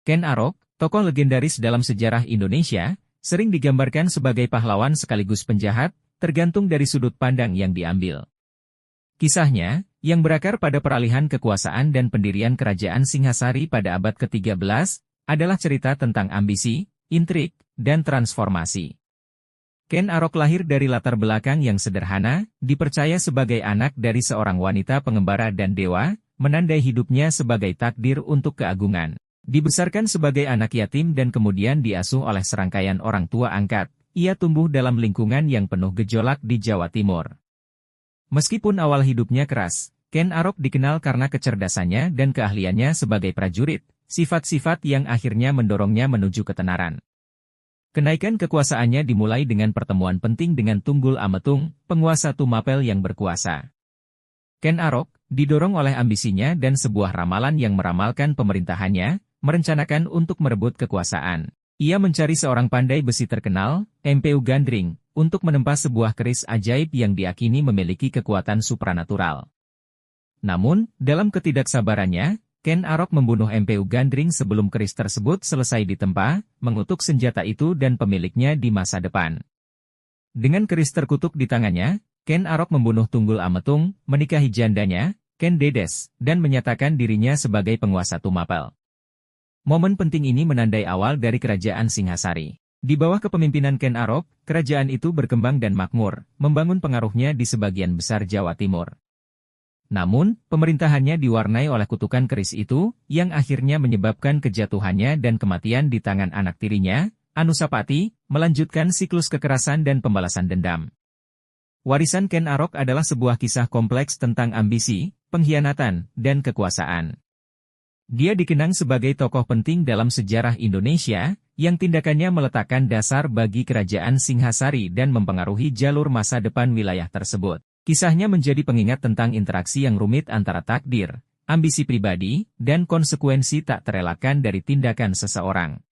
Ken Arok, tokoh legendaris dalam sejarah Indonesia, sering digambarkan sebagai pahlawan sekaligus penjahat, tergantung dari sudut pandang yang diambil. Kisahnya, yang berakar pada peralihan kekuasaan dan pendirian kerajaan Singhasari pada abad ke-13, adalah cerita tentang ambisi, intrik, dan transformasi. Ken Arok lahir dari latar belakang yang sederhana, dipercaya sebagai anak dari seorang wanita pengembara dan dewa, menandai hidupnya sebagai takdir untuk keagungan. Dibesarkan sebagai anak yatim dan kemudian diasuh oleh serangkaian orang tua angkat, ia tumbuh dalam lingkungan yang penuh gejolak di Jawa Timur. Meskipun awal hidupnya keras, Ken Arok dikenal karena kecerdasannya dan keahliannya sebagai prajurit, sifat-sifat yang akhirnya mendorongnya menuju ketenaran. Kenaikan kekuasaannya dimulai dengan pertemuan penting dengan Tunggul Ametung, penguasa Tumapel yang berkuasa. Ken Arok, didorong oleh ambisinya dan sebuah ramalan yang meramalkan pemerintahannya, merencanakan untuk merebut kekuasaan. Ia mencari seorang pandai besi terkenal, Empu Gandring, untuk menempa sebuah keris ajaib yang diyakini memiliki kekuatan supranatural. Namun, dalam ketidaksabarannya, Ken Arok membunuh Empu Gandring sebelum keris tersebut selesai ditempa, mengutuk senjata itu dan pemiliknya di masa depan. Dengan keris terkutuk di tangannya, Ken Arok membunuh Tunggul Ametung, menikahi jandanya, Ken Dedes, dan menyatakan dirinya sebagai penguasa Tumapel. Momen penting ini menandai awal dari kerajaan Singhasari. Di bawah kepemimpinan Ken Arok, kerajaan itu berkembang dan makmur, membangun pengaruhnya di sebagian besar Jawa Timur. Namun, pemerintahannya diwarnai oleh kutukan keris itu, yang akhirnya menyebabkan kejatuhannya dan kematian di tangan anak tirinya, Anusapati, melanjutkan siklus kekerasan dan pembalasan dendam. Warisan Ken Arok adalah sebuah kisah kompleks tentang ambisi, pengkhianatan, dan kekuasaan. Dia dikenang sebagai tokoh penting dalam sejarah Indonesia, yang tindakannya meletakkan dasar bagi kerajaan Singhasari dan mempengaruhi jalur masa depan wilayah tersebut. Kisahnya menjadi pengingat tentang interaksi yang rumit antara takdir, ambisi pribadi, dan konsekuensi tak terelakkan dari tindakan seseorang.